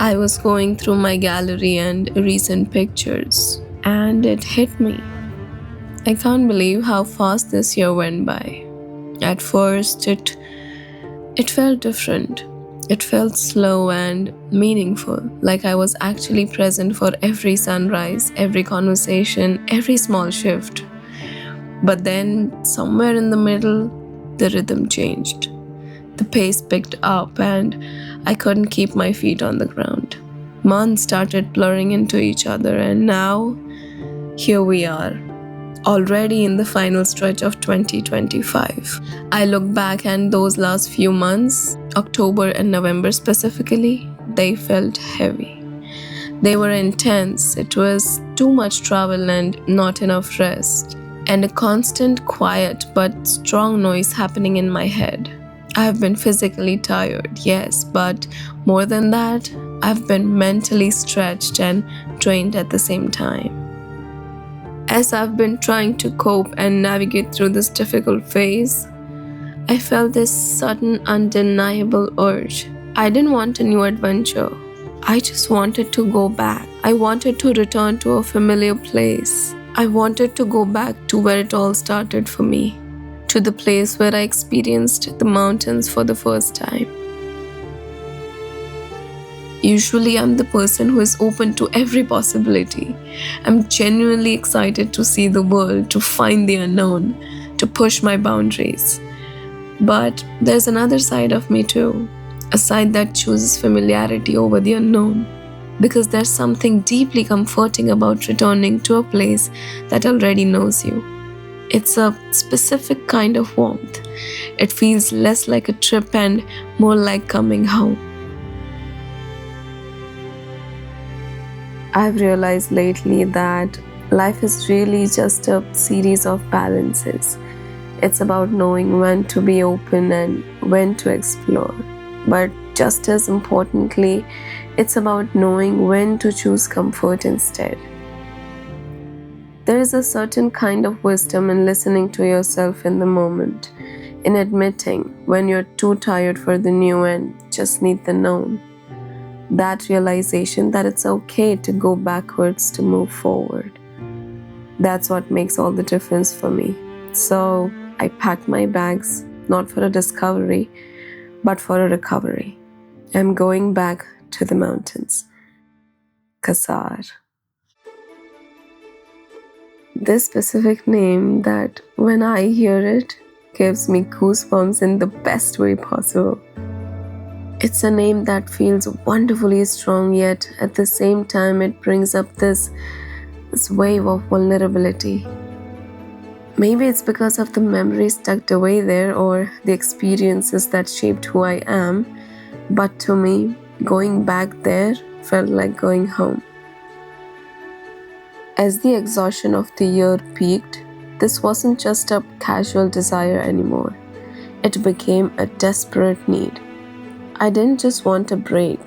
I was going through my gallery and recent pictures, and it hit me. I can't believe how fast this year went by. At first, it felt different. It felt slow and meaningful, like I was actually present for every sunrise, every conversation, every small shift. But then, somewhere in the middle, the rhythm changed. The pace picked up, and I couldn't keep my feet on the ground. Months started blurring into each other, and now, here we are, already in the final stretch of 2025. I look back and those last few months, October and November specifically, they felt heavy. They were intense. It was too much travel and not enough rest, and a constant quiet but strong noise happening in my head. I've been physically tired, yes, but more than that, I've been mentally stretched and drained at the same time. As I've been trying to cope and navigate through this difficult phase, I felt this sudden, undeniable urge. I didn't want a new adventure. I just wanted to go back. I wanted to return to a familiar place. I wanted to go back to where it all started for me, to the place where I experienced the mountains for the first time. Usually, I'm the person who is open to every possibility. I'm genuinely excited to see the world, to find the unknown, to push my boundaries. But there's another side of me too, a side that chooses familiarity over the unknown. Because there's something deeply comforting about returning to a place that already knows you. It's a specific kind of warmth. It feels less like a trip and more like coming home. I've realized lately that life is really just a series of balances. It's about knowing when to be open and when to explore. But just as importantly, it's about knowing when to choose comfort instead. There is a certain kind of wisdom in listening to yourself in the moment, in admitting when you're too tired for the new and just need the known. That realization that it's okay to go backwards to move forward. That's what makes all the difference for me. So I packed my bags, not for a discovery, but for a recovery. I'm going back to the mountains. Kasar. This specific name that when I hear it gives me goosebumps in the best way possible. It's a name that feels wonderfully strong, yet at the same time it brings up this wave of vulnerability. Maybe it's because of the memories tucked away there or the experiences that shaped who I am, but to me, going back there felt like going home. As the exhaustion of the year peaked, this wasn't just a casual desire anymore. It became a desperate need. I didn't just want a break.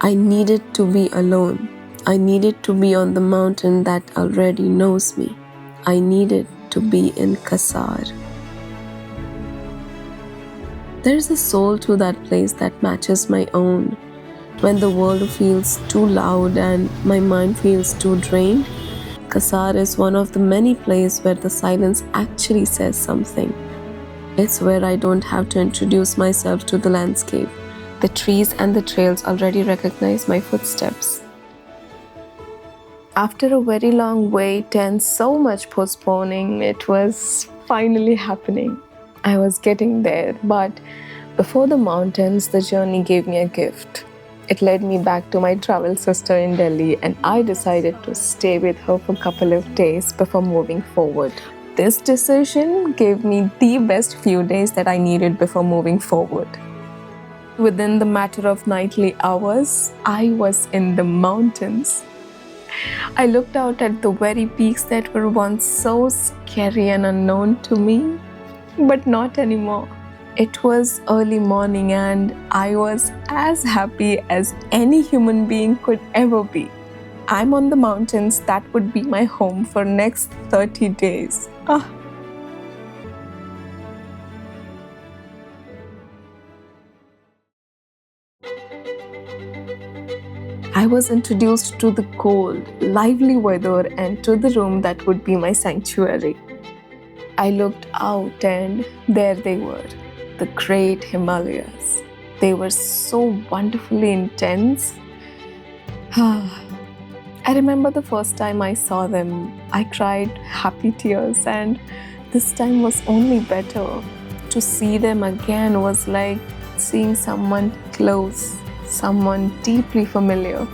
I needed to be alone. I needed to be on the mountain that already knows me. I needed to be in Kasar. There's a soul to that place that matches my own. When the world feels too loud and my mind feels too drained, Kasar is one of the many places where the silence actually says something. It's where I don't have to introduce myself to the landscape. The trees and the trails already recognize my footsteps. After a very long wait and so much postponing, it was finally happening. I was getting there, but before the mountains, the journey gave me a gift. It led me back to my travel sister in Delhi, and I decided to stay with her for a couple of days before moving forward. This decision gave me the best few days that I needed before moving forward. Within the matter of nightly hours, I was in the mountains. I looked out at the very peaks that were once so scary and unknown to me, but not anymore. It was early morning and I was as happy as any human being could ever be. I'm on the mountains that would be my home for next 30 days. Ah. I was introduced to the cold, lively weather and to the room that would be my sanctuary. I looked out and there they were, the great Himalayas. They were so wonderfully intense. I remember the first time I saw them, I cried happy tears, and this time was only better. To see them again was like seeing someone close, someone deeply familiar.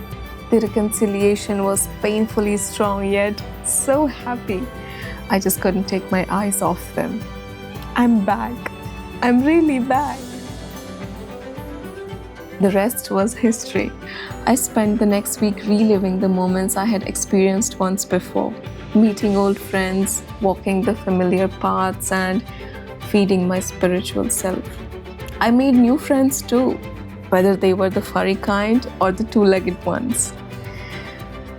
The reconciliation was painfully strong yet so happy. I just couldn't take my eyes off them. I'm back. I'm really back. The rest was history. I spent the next week reliving the moments I had experienced once before, meeting old friends, walking the familiar paths, and feeding my spiritual self. I made new friends too, whether they were the furry kind or the two-legged ones.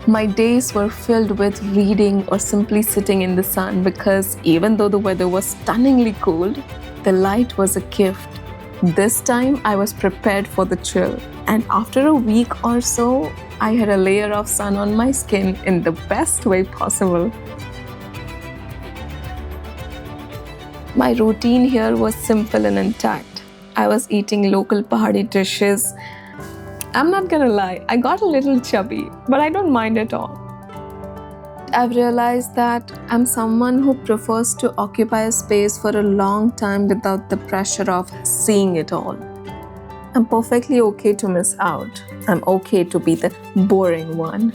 My days were filled with reading or simply sitting in the sun because even though the weather was stunningly cold, the light was a gift. This time I was prepared for the chill, and after a week or so, I had a layer of sun on my skin in the best way possible. My routine here was simple and intact. I was eating local Pahadi dishes. I'm not gonna lie, I got a little chubby, but I don't mind at all. I've realized that I'm someone who prefers to occupy a space for a long time without the pressure of seeing it all. I'm perfectly okay to miss out. I'm okay to be the boring one.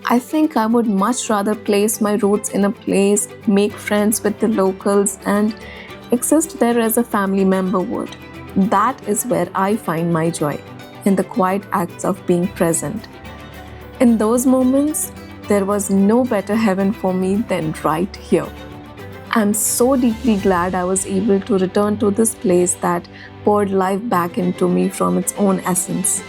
I think I would much rather place my roots in a place, make friends with the locals, and exist there as a family member would. That is where I find my joy, in the quiet acts of being present. In those moments, there was no better heaven for me than right here. I'm so deeply glad I was able to return to this place that poured life back into me from its own essence,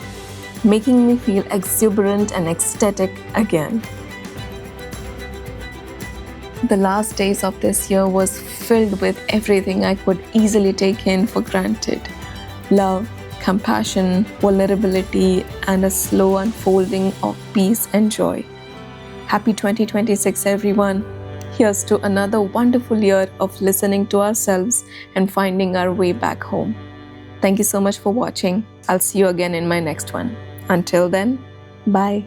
making me feel exuberant and ecstatic again. The last days of this year was filled with everything I could easily take in for granted. Love, compassion, vulnerability, and a slow unfolding of peace and joy. Happy 2026, everyone. Here's to another wonderful year of listening to ourselves and finding our way back home. Thank you so much for watching. I'll see you again in my next one. Until then, bye.